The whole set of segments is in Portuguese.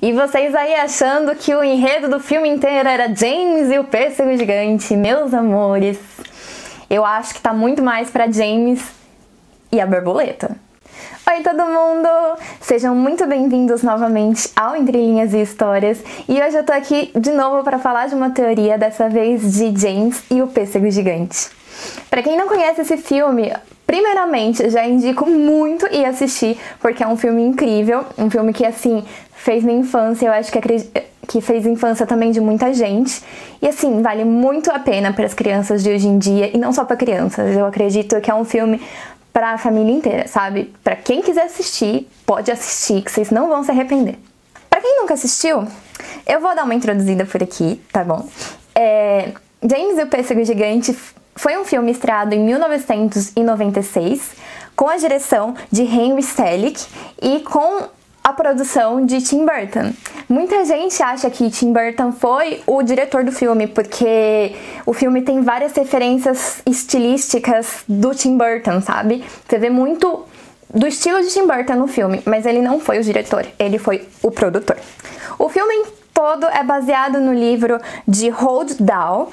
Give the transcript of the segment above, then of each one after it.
E vocês aí achando que o enredo do filme inteiro era James e o pêssego gigante. Meus amores, eu acho que tá muito mais pra James e a borboleta. Oi todo mundo! Sejam muito bem-vindos novamente ao Entre Linhas e Histórias. E hoje eu tô aqui de novo para falar de uma teoria, dessa vez de James e o pêssego gigante. Pra quem não conhece esse filme, primeiramente, já indico muito ir assistir, porque é um filme incrível, um filme que, assim, fez minha infância, eu acho que fez a infância também de muita gente. E, assim, vale muito a pena para as crianças de hoje em dia, e não só para crianças. Eu acredito que é um filme para a família inteira, sabe? Para quem quiser assistir, pode assistir, que vocês não vão se arrepender. Para quem nunca assistiu, eu vou dar uma introduzida por aqui, tá bom? James e o Pêssego Gigante foi um filme estreado em 1996, com a direção de Henry Selick e com a produção de Tim Burton. Muita gente acha que Tim Burton foi o diretor do filme, porque o filme tem várias referências estilísticas do Tim Burton, sabe? Você vê muito do estilo de Tim Burton no filme, mas ele não foi o diretor, ele foi o produtor. O filme todo é baseado no livro de Roald Dahl,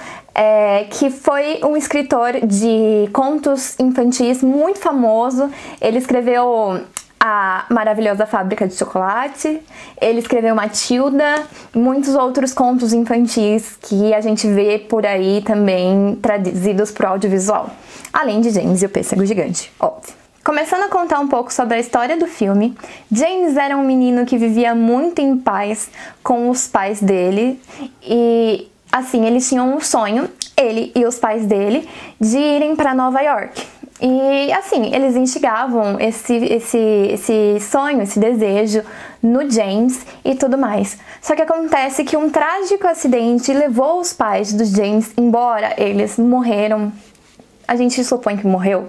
que foi um escritor de contos infantis muito famoso. Ele escreveu A Maravilhosa Fábrica de Chocolate, ele escreveu Matilda, muitos outros contos infantis que a gente vê por aí também traduzidos para o audiovisual, além de James e o Pêssego Gigante, óbvio. Começando a contar um pouco sobre a história do filme, James era um menino que vivia muito em paz com os pais dele e, assim, eles tinham um sonho, ele e os pais dele, de irem para Nova York. E, assim, eles instigavam esse sonho, esse desejo no James e tudo mais. Só que acontece que um trágico acidente levou os pais do James embora, eles morreram, a gente supõe que morreu.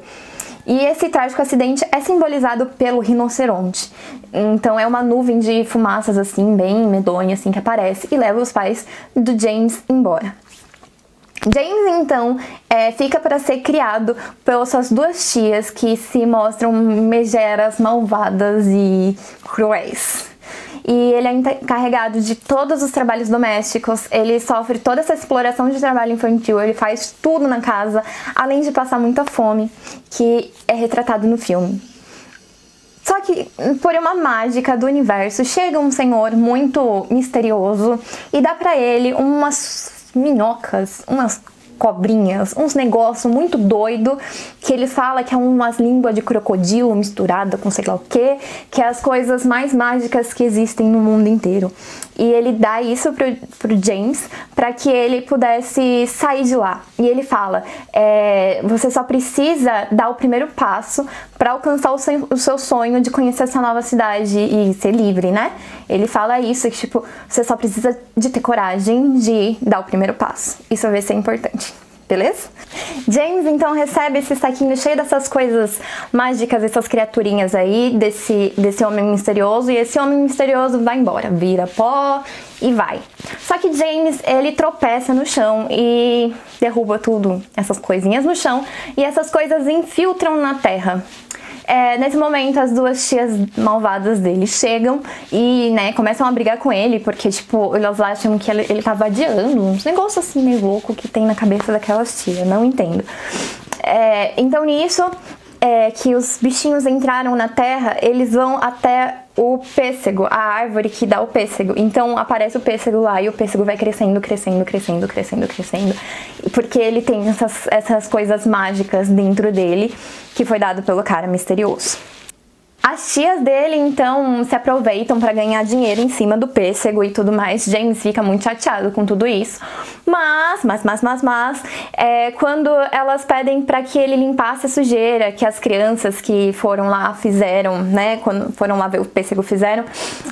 E esse trágico acidente é simbolizado pelo rinoceronte. Então é uma nuvem de fumaças assim, bem medonha assim, que aparece e leva os pais do James embora. James então fica para ser criado pelas suas duas tias, que se mostram megeras, malvadas e cruéis. E ele é encarregado de todos os trabalhos domésticos, ele sofre toda essa exploração de trabalho infantil, ele faz tudo na casa, além de passar muita fome, que é retratado no filme. Só que, por uma mágica do universo, chega um senhor muito misterioso e dá pra ele umas minhocas, umas cobrinhas, uns negócios muito doido, que ele fala que é umas línguas de crocodilo misturada com sei lá o que é as coisas mais mágicas que existem no mundo inteiro. E ele dá isso pro James para que ele pudesse sair de lá. E ele fala, você só precisa dar o primeiro passo para alcançar o seu sonho de conhecer essa nova cidade e ser livre, né? Ele fala isso, que tipo, você só precisa de ter coragem de dar o primeiro passo. Isso vai ser importante. Beleza? James então recebe esse saquinho cheio dessas coisas mágicas, essas criaturinhas aí, desse homem misterioso, e esse homem misterioso vai embora, vira pó e vai. Só que James, ele tropeça no chão e derruba tudo, essas coisinhas no chão, e essas coisas infiltram na terra. Nesse momento, as duas tias malvadas dele chegam e, né, começam a brigar com ele, porque, tipo, elas acham que ele tá vadiando, uns negócios assim meio louco que tem na cabeça daquelas tias, não entendo. Então, nisso, que os bichinhos entraram na terra, eles vão até o pêssego, a árvore que dá o pêssego. Então aparece o pêssego lá e o pêssego vai crescendo, crescendo, crescendo, crescendo, crescendo. Porque ele tem essas coisas mágicas dentro dele que foi dado pelo cara misterioso. As tias dele, então, se aproveitam para ganhar dinheiro em cima do pêssego e tudo mais. James fica muito chateado com tudo isso. Mas, quando elas pedem para que ele limpasse a sujeira que as crianças que foram lá fizeram, né, quando foram lá ver o pêssego fizeram,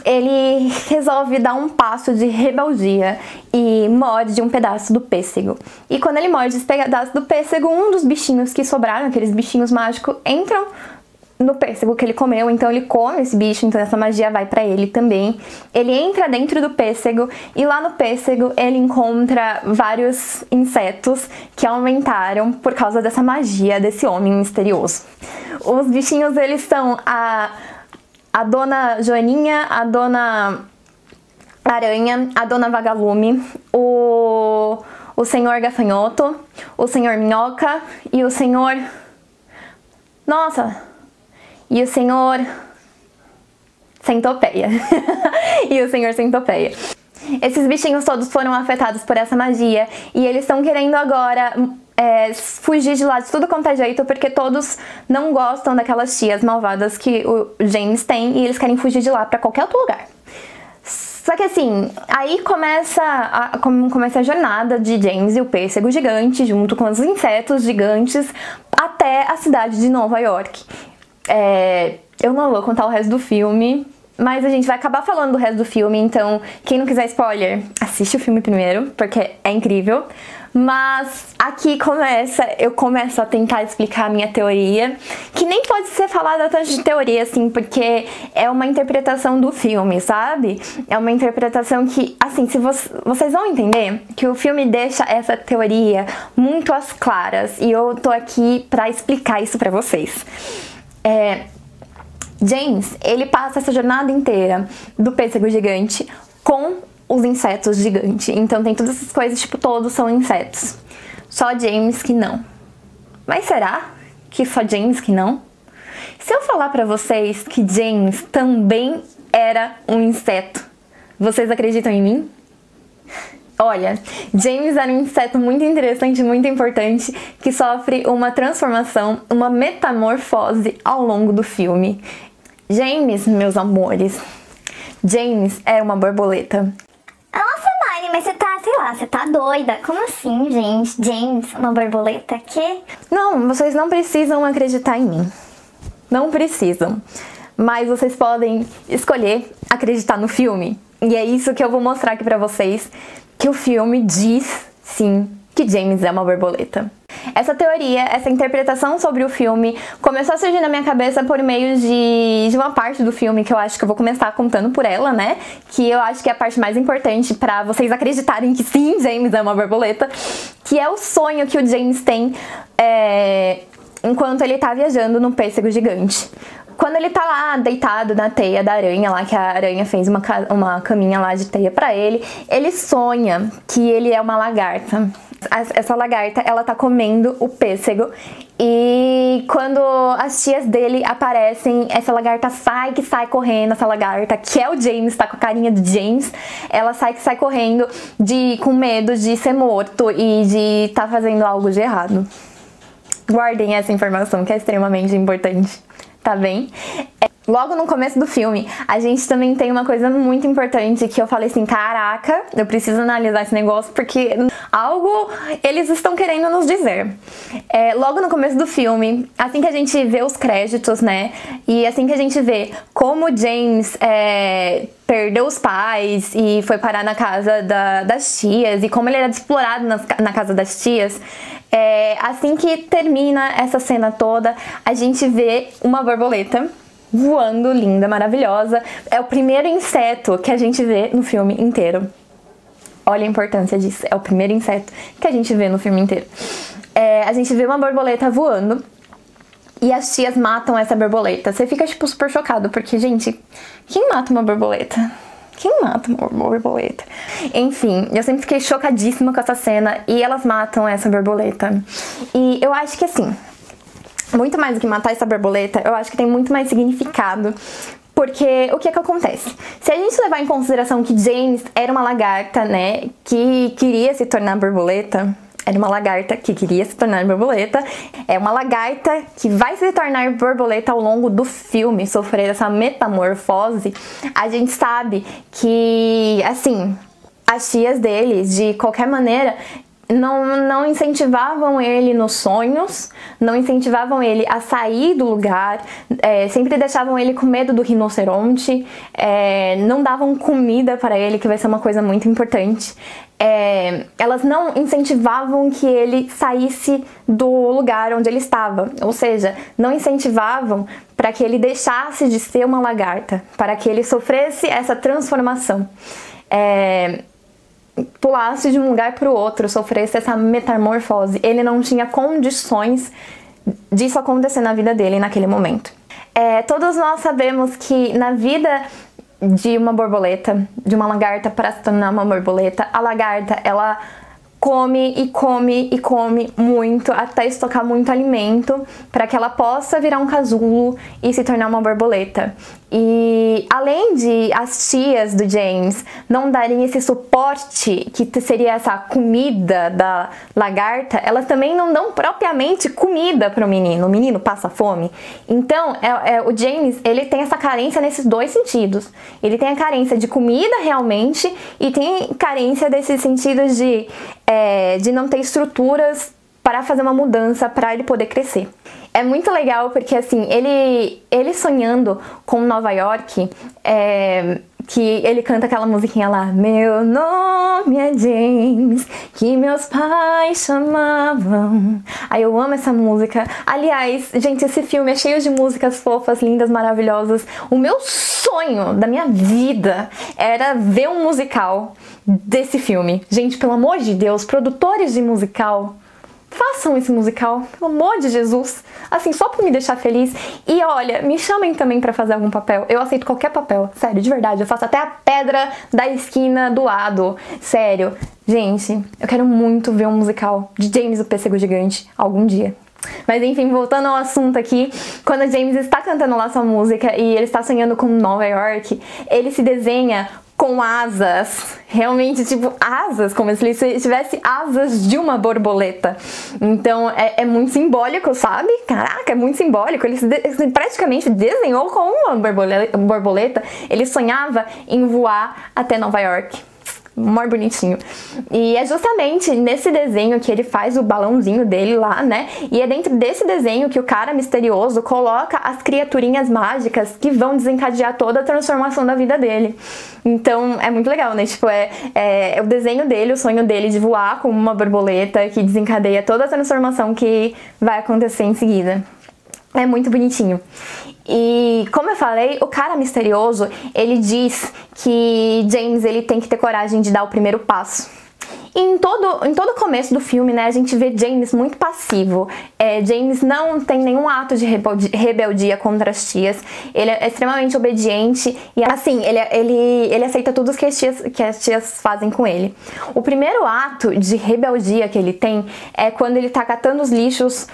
ele resolve dar um passo de rebeldia e morde um pedaço do pêssego. E quando ele morde esse pedaço do pêssego, um dos bichinhos que sobraram, aqueles bichinhos mágicos, entram no pêssego que ele comeu, então ele come esse bicho, então essa magia vai pra ele também. Ele entra dentro do pêssego e lá no pêssego ele encontra vários insetos que aumentaram por causa dessa magia desse homem misterioso. Os bichinhos, eles são a dona Joaninha, a dona Aranha, a Dona Vagalume, o Senhor Gafanhoto, o Senhor Minhoca e o Senhor... Nossa! E o Senhor... Centopeia. E o Senhor Centopeia. Esses bichinhos todos foram afetados por essa magia e eles estão querendo agora fugir de lá de tudo quanto é jeito, porque todos não gostam daquelas tias malvadas que o James tem e eles querem fugir de lá pra qualquer outro lugar. Só que assim, aí começa a jornada de James e o pêssego gigante, junto com os insetos gigantes, até a cidade de Nova York. Eu não vou contar o resto do filme, mas a gente vai acabar falando do resto do filme, então quem não quiser spoiler, assiste o filme primeiro, porque é incrível. Mas aqui eu começo a tentar explicar a minha teoria, que nem pode ser falada tanto de teoria assim, porque é uma interpretação do filme, sabe? É uma interpretação que, assim, se vocês vão entender que o filme deixa essa teoria muito às claras, e eu tô aqui pra explicar isso pra vocês. James, ele passa essa jornada inteira do pêssego gigante com os insetos gigantes. Então tem todas essas coisas, tipo, todos são insetos. Só James que não. Mas será que só James que não? Se eu falar pra vocês que James também era um inseto, vocês acreditam em mim? Olha, James era um inseto muito interessante, muito importante, que sofre uma transformação, uma metamorfose ao longo do filme. James, meus amores, James é uma borboleta. Nossa, Mari, mas você tá doida. Como assim, gente? James, uma borboleta? Que? Não, vocês não precisam acreditar em mim. Não precisam. Mas vocês podem escolher acreditar no filme. E é isso que eu vou mostrar aqui pra vocês, que o filme diz, sim, que James é uma borboleta. Essa teoria, essa interpretação sobre o filme começou a surgir na minha cabeça por meio de uma parte do filme que eu acho que eu vou começar contando por ela, né? Que eu acho que é a parte mais importante pra vocês acreditarem que sim, James é uma borboleta, que é o sonho que o James tem enquanto ele tá viajando no pêssego gigante. Quando ele tá lá deitado na teia da aranha lá, que a aranha fez uma caminha lá de teia pra ele, ele sonha que ele é uma lagarta. Essa lagarta, ela tá comendo o pêssego, e quando as tias dele aparecem, essa lagarta sai correndo, essa lagarta, que é o James, tá com a carinha do James, ela sai correndo com medo de ser morto e de tá fazendo algo de errado. Guardem essa informação, que é extremamente importante, tá bem? Logo no começo do filme, a gente também tem uma coisa muito importante que eu falei assim, caraca, eu preciso analisar esse negócio porque algo eles estão querendo nos dizer. Logo no começo do filme, assim que a gente vê os créditos, né, e assim que a gente vê como James perdeu os pais e foi parar na casa das tias, e como ele era explorado na casa das tias, assim que termina essa cena toda, a gente vê uma borboleta voando, linda, maravilhosa. É o primeiro inseto que a gente vê no filme inteiro. Olha a importância disso. É o primeiro inseto que a gente vê no filme inteiro. A gente vê uma borboleta voando e as tias matam essa borboleta. Você fica, tipo, super chocado, porque, gente, quem mata uma borboleta? Quem mata uma borboleta? Enfim, eu sempre fiquei chocadíssima com essa cena e elas matam essa borboleta. E eu acho que, assim, muito mais do que matar essa borboleta, eu acho que tem muito mais significado. Porque o que acontece? Se a gente levar em consideração que James era uma lagarta, né, que queria se tornar borboleta, era uma lagarta que queria se tornar borboleta, é uma lagarta que vai se tornar borboleta ao longo do filme, sofrer essa metamorfose, a gente sabe que, assim, as tias deles, de qualquer maneira, não incentivavam ele nos sonhos, não incentivavam ele a sair do lugar, sempre deixavam ele com medo do rinoceronte, não davam comida para ele, que vai ser uma coisa muito importante. Elas não incentivavam que ele saísse do lugar onde ele estava, ou seja, não incentivavam para que ele deixasse de ser uma lagarta, para que ele sofresse essa transformação. Pulasse de um lugar para o outro, sofresse essa metamorfose. Ele não tinha condições disso acontecer na vida dele naquele momento. Todos nós sabemos que na vida de uma borboleta, de uma lagarta para se tornar uma borboleta. A lagarta, ela come e come e come muito até estocar muito alimento para que ela possa virar um casulo e se tornar uma borboleta. E além de as tias do James não darem esse suporte que seria essa comida da lagarta, elas também não dão propriamente comida para o menino passa fome. Então o James, ele tem essa carência nesses dois sentidos. Ele tem a carência de comida realmente e tem carência desses sentidos de não ter estruturas para fazer uma mudança para ele poder crescer. É muito legal porque assim, ele sonhando com Nova York, que ele canta aquela musiquinha lá, meu nome é James, que meus pais chamavam. Aí eu amo essa música. Aliás, gente, esse filme é cheio de músicas fofas, lindas, maravilhosas. O meu sonho da minha vida era ver um musical desse filme. Gente, pelo amor de Deus, produtores de musical, façam esse musical, pelo amor de Jesus, assim, só pra me deixar feliz. E olha, me chamem também pra fazer algum papel, eu aceito qualquer papel, sério, de verdade, eu faço até a pedra da esquina do lado, sério. Gente, eu quero muito ver um musical de James o Pêssego Gigante algum dia. Mas enfim, voltando ao assunto aqui, quando o James está cantando lá sua música e ele está sonhando com Nova York, ele se desenha com asas, realmente tipo asas, como se ele tivesse asas de uma borboleta. Então é muito simbólico, sabe? Caraca, é muito simbólico. Ele praticamente desenhou com uma borboleta. Ele sonhava em voar até Nova York. Mó bonitinho. E é justamente nesse desenho que ele faz o balãozinho dele lá, né? E é dentro desse desenho que o cara misterioso coloca as criaturinhas mágicas que vão desencadear toda a transformação da vida dele. Então é muito legal, né? Tipo, é o desenho dele, o sonho dele de voar como uma borboleta que desencadeia toda a transformação que vai acontecer em seguida. É muito bonitinho. E como eu falei, o cara misterioso, ele diz que James, ele tem que ter coragem de dar o primeiro passo. E em todo o começo do filme, né, a gente vê James muito passivo. James não tem nenhum ato de rebeldia contra as tias. Ele é extremamente obediente e, assim, ele aceita tudo que as tias fazem com ele. O primeiro ato de rebeldia que ele tem é quando ele tá catando os lixos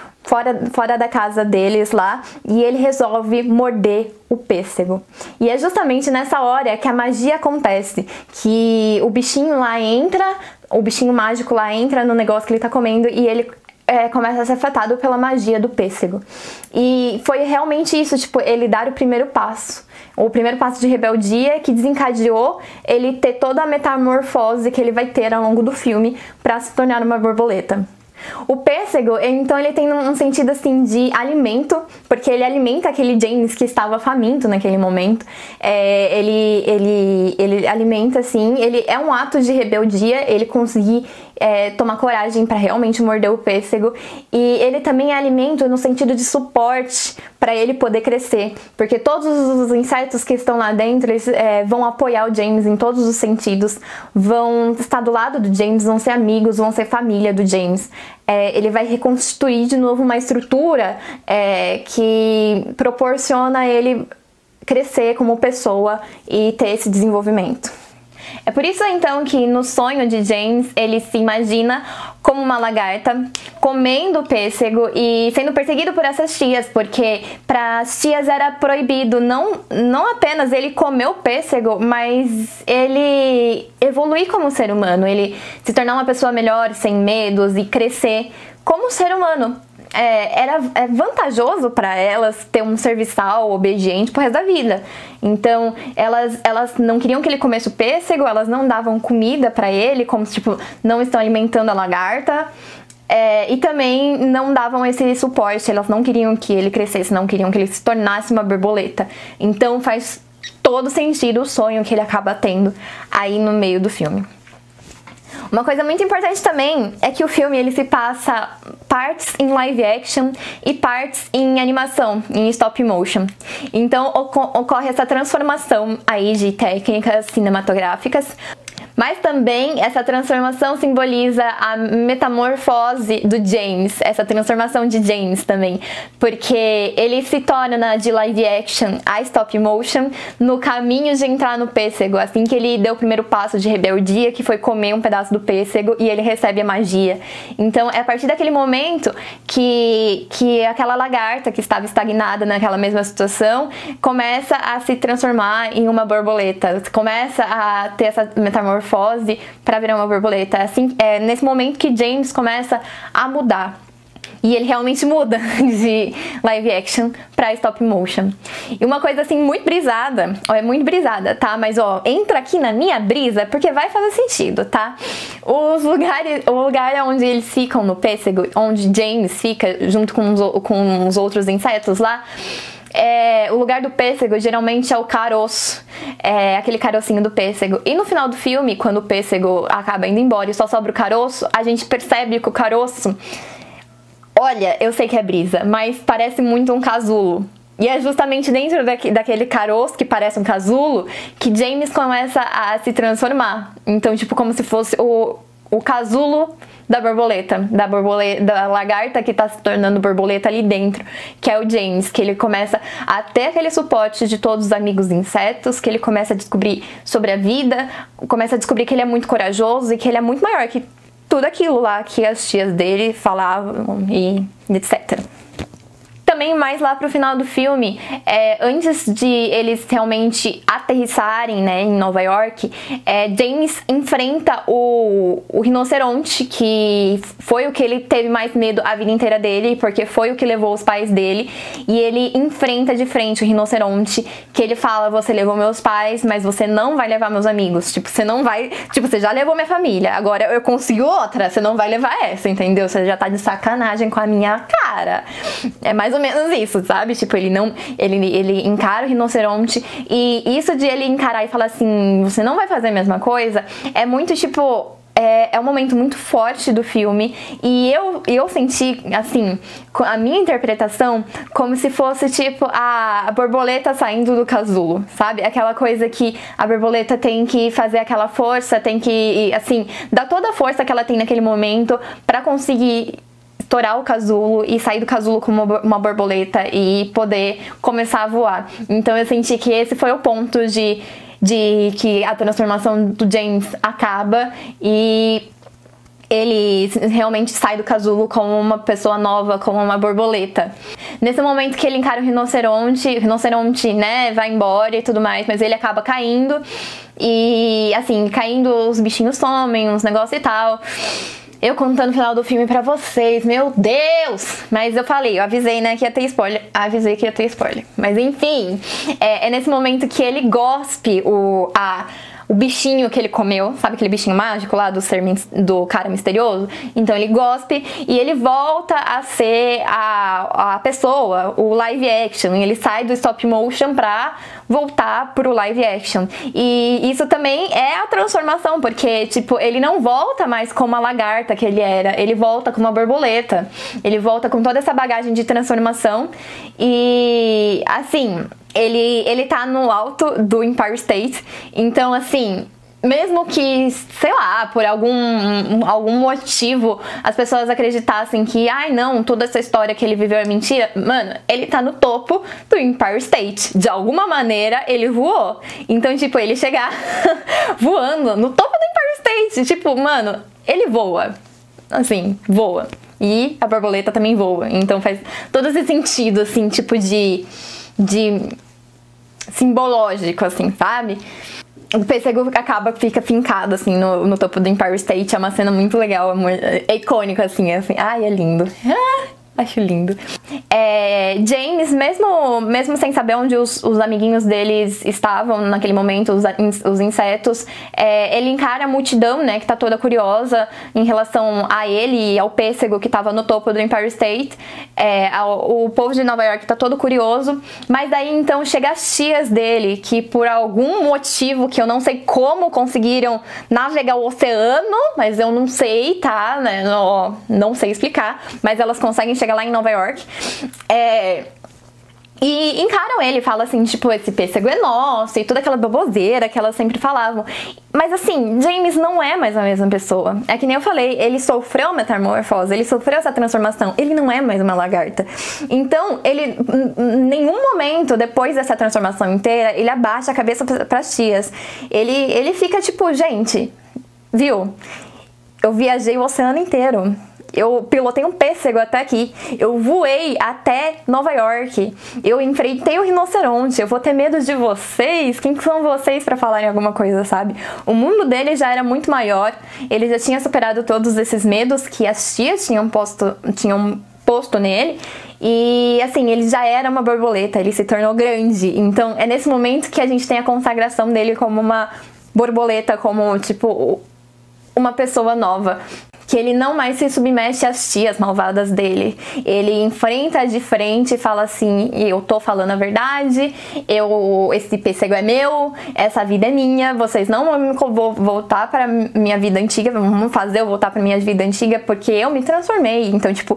fora da casa deles lá, e ele resolve morder o pêssego. E é justamente nessa hora que a magia acontece, que o bichinho lá entra, o bichinho mágico lá entra no negócio que ele tá comendo e ele começa a ser afetado pela magia do pêssego. E foi realmente isso, tipo, ele dar o primeiro passo de rebeldia que desencadeou ele ter toda a metamorfose que ele vai ter ao longo do filme para se tornar uma borboleta. O pêssego, então, ele tem um sentido assim de alimento, porque ele alimenta aquele James que estava faminto naquele momento. Ele alimenta, assim, ele é um ato de rebeldia, ele conseguir tomar coragem para realmente morder o pêssego. E ele também é alimento no sentido de suporte para ele poder crescer, porque todos os insetos que estão lá dentro, eles vão apoiar o James em todos os sentidos, vão estar do lado do James, vão ser amigos, vão ser família do James. Ele vai reconstruir de novo uma estrutura que proporciona a ele crescer como pessoa e ter esse desenvolvimento. É por isso então que no sonho de James ele se imagina como uma lagarta comendo pêssego e sendo perseguido por essas tias, porque para as tias era proibido não apenas ele comer o pêssego, mas ele evoluir como ser humano, ele se tornar uma pessoa melhor, sem medos e crescer como ser humano. Era vantajoso para elas ter um serviçal obediente pro resto da vida. Então, elas não queriam que ele comesse o pêssego, elas não davam comida para ele, como tipo, não estão alimentando a lagarta. E também não davam esse suporte, elas não queriam que ele crescesse, não queriam que ele se tornasse uma borboleta. Então, faz todo sentido o sonho que ele acaba tendo aí no meio do filme. Uma coisa muito importante também é que o filme ele se passa partes em live action e partes em animação, em stop motion. Então ocorre essa transformação aí de técnicas cinematográficas Mas também essa transformação simboliza a metamorfose do James, essa transformação de James também, porque ele se torna de live action a stop motion no caminho de entrar no pêssego, assim que ele deu o primeiro passo de rebeldia, que foi comer um pedaço do pêssego, e ele recebe a magia. Então é a partir daquele momento que aquela lagarta que estava estagnada naquela mesma situação começa a se transformar em uma borboleta, começa a ter essa metamorfose para virar uma borboleta. Assim, é nesse momento que James começa a mudar. E ele realmente muda de live action pra stop motion. E uma coisa assim muito brisada, é muito brisada, tá? Mas entra aqui na minha brisa porque vai fazer sentido, tá? O lugar onde eles ficam no pêssego, onde James fica junto com os outros insetos lá, o lugar do pêssego geralmente é o caroço, aquele carocinho do pêssego. E no final do filme, quando o pêssego acaba indo embora e só sobra o caroço, a gente percebe que o caroço, olha, eu sei que é brisa, mas parece muito um casulo. E é justamente dentro daquele caroço que parece um casulo que James começa a se transformar. Então, tipo, como se fosse o casulo da borboleta, da lagarta que tá se tornando borboleta ali dentro, que é o James, que ele começa a ter aquele suporte de todos os amigos insetos, que ele começa a descobrir sobre a vida, começa a descobrir que ele é muito corajoso e que ele é muito maior que tudo aquilo lá que as tias dele falavam e etc. Também mais lá pro final do filme, antes de eles realmente aterrissarem, né, em Nova York, James enfrenta o rinoceronte, que foi o que ele teve mais medo a vida inteira dele, porque foi o que levou os pais dele, e ele enfrenta de frente o rinoceronte, que ele fala: você levou meus pais, mas você não vai levar meus amigos, tipo, você não vai, tipo, você já levou minha família, agora eu consigo outra, você não vai levar essa, entendeu? Você já tá de sacanagem com a minha cara. É mais ou menos isso, sabe? Tipo, ele encara o rinoceronte, e isso de ele encarar e falar assim: você não vai fazer a mesma coisa, é muito tipo... É um momento muito forte do filme, e eu senti, assim, a minha interpretação como se fosse, tipo, a borboleta saindo do casulo, sabe? Aquela coisa que a borboleta tem que fazer aquela força, tem que, assim, dar toda a força que ela tem naquele momento pra conseguir estourar o casulo e sair do casulo como uma borboleta e poder começar a voar. Então eu senti que esse foi o ponto de que a transformação do James acaba e ele realmente sai do casulo como uma pessoa nova, como uma borboleta. Nesse momento que ele encara o rinoceronte, né, vai embora e tudo mais, mas ele acaba caindo e, assim, caindo, os bichinhos somem, uns negócios e tal. Eu contando o final do filme pra vocês, meu Deus! Mas eu avisei, né, que ia ter spoiler. Avisei que ia ter spoiler. Mas enfim, é nesse momento que ele gospe o bichinho que ele comeu, sabe aquele bichinho mágico lá do cara misterioso? Então ele gospe e ele volta a ser a pessoa, o live action. E ele sai do stop motion pra voltar pro live action. E isso também é a transformação, porque, tipo, ele não volta mais como a lagarta que ele era, ele volta como uma borboleta. Ele volta com toda essa bagagem de transformação e, assim... Ele tá no alto do Empire State, então, assim, mesmo que, sei lá, por algum motivo as pessoas acreditassem que, ai não, toda essa história que ele viveu é mentira, mano, ele tá no topo do Empire State. De alguma maneira ele voou. Então, tipo, ele chegar voando no topo do Empire State, tipo, mano, ele voa. Assim, voa. E a borboleta também voa. Então faz todo esse sentido, assim, tipo de simbológico, assim, sabe? O pêssego fica fincado, assim, no topo do Empire State. É uma cena muito legal, é icônico, assim, ai, é lindo. Acho lindo. James, mesmo sem saber onde os amiguinhos deles estavam naquele momento, os insetos, ele encara a multidão, né, que tá toda curiosa em relação a ele e ao pêssego que tava no topo do Empire State. O povo de Nova York tá todo curioso, mas daí então chega as tias dele, que por algum motivo que eu não sei como conseguiram navegar o oceano, mas eu não sei, tá, né, não sei explicar, mas elas conseguem chegar lá em Nova York. E encaram ele, fala assim, tipo, esse pêssego é nosso, e toda aquela baboseira que elas sempre falavam. Mas assim, James não é mais a mesma pessoa. É que nem eu falei, ele sofreu metamorfose, ele sofreu essa transformação, ele não é mais uma lagarta. Então, ele, em nenhum momento, depois dessa transformação inteira, ele abaixa a cabeça pras tias. Ele fica tipo, gente, viu? Eu viajei o oceano inteiro. Eu pilotei um pêssego até aqui, eu voei até Nova York, eu enfrentei o rinoceronte, eu vou ter medo de vocês? Quem são vocês pra falarem alguma coisa, sabe? O mundo dele já era muito maior, ele já tinha superado todos esses medos que as tias tinham posto nele, e assim, ele já era uma borboleta, ele se tornou grande. Então é nesse momento que a gente tem a consagração dele como uma borboleta, como tipo uma pessoa nova, que ele não mais se submete às tias malvadas dele. Ele enfrenta de frente e fala assim, eu tô falando a verdade, esse pêssego é meu, essa vida é minha, vocês não vão voltar para minha vida antiga, vão fazer eu voltar para minha vida antiga porque eu me transformei. Então, tipo,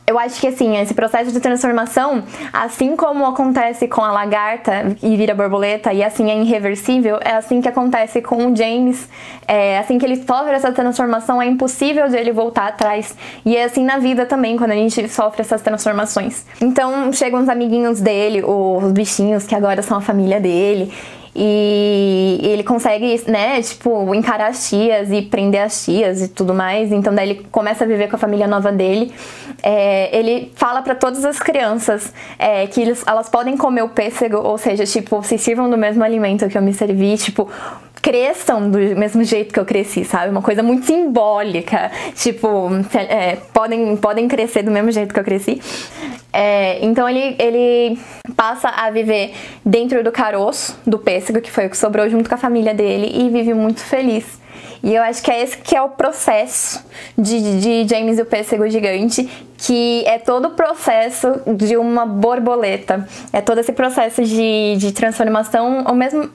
eu acho que assim, esse processo de transformação, assim como acontece com a lagarta e vira borboleta, e assim é irreversível, é assim que acontece com o James. Assim que ele sofre essa transformação, é impossível de ele voltar atrás. E é assim na vida também, quando a gente sofre essas transformações. Então chegam os amiguinhos dele, os bichinhos que agora são a família dele, e ele consegue, né, tipo, encarar as tias e prender as tias e tudo mais. Então daí ele começa a viver com a família nova dele. Ele fala pra todas as crianças que elas podem comer o pêssego, ou seja, tipo, se sirvam do mesmo alimento que eu me servi, tipo, cresçam do mesmo jeito que eu cresci, sabe? Uma coisa muito simbólica, tipo, podem crescer do mesmo jeito que eu cresci. Então ele passa a viver dentro do caroço do pêssego, que foi o que sobrou, junto com a família dele, e vive muito feliz. E eu acho que é esse que é o processo de James e o pêssego gigante, que é todo o processo de uma borboleta. É todo esse processo de transformação, o mesmo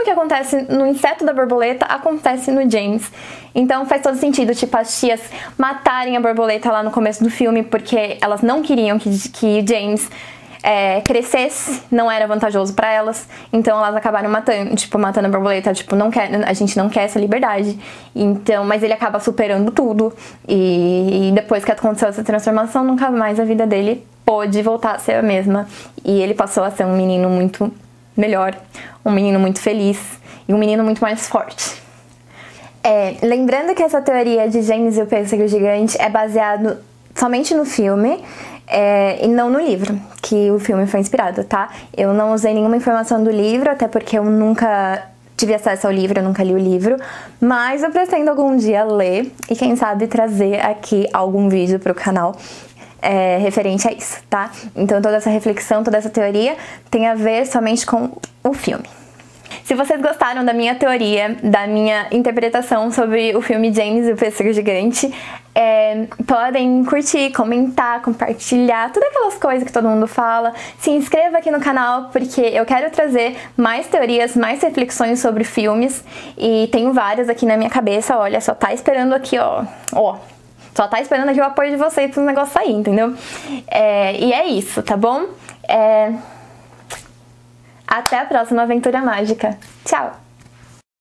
que acontece no inseto da borboleta, acontece no James. Então faz todo sentido, tipo, as tias matarem a borboleta lá no começo do filme, porque elas não queriam que James crescesse, não era vantajoso pra elas, então elas acabaram matando a borboleta, tipo, a gente não quer essa liberdade. Então, mas ele acaba superando tudo, e depois que aconteceu essa transformação, nunca mais a vida dele pôde voltar a ser a mesma, e ele passou a ser um menino muito melhor, um menino muito feliz, e um menino muito mais forte. Lembrando que essa teoria de James e o pêssego gigante é baseado somente no filme, e não no livro, que o filme foi inspirado, tá? Eu não usei nenhuma informação do livro, até porque eu nunca tive acesso ao livro, eu nunca li o livro, mas eu pretendo algum dia ler e quem sabe trazer aqui algum vídeo pro canal referente a isso, tá? Então toda essa reflexão, toda essa teoria tem a ver somente com o filme. Se vocês gostaram da minha teoria, da minha interpretação sobre o filme James e o Pêssego Gigante, podem curtir, comentar, compartilhar, todas aquelas coisas que todo mundo fala. Se inscreva aqui no canal, porque eu quero trazer mais teorias, mais reflexões sobre filmes, e tenho várias aqui na minha cabeça, olha, só tá esperando aqui, ó. Só tá esperando aqui o apoio de vocês pro negócio sair, entendeu? E é isso, tá bom? Até a próxima aventura mágica. Tchau!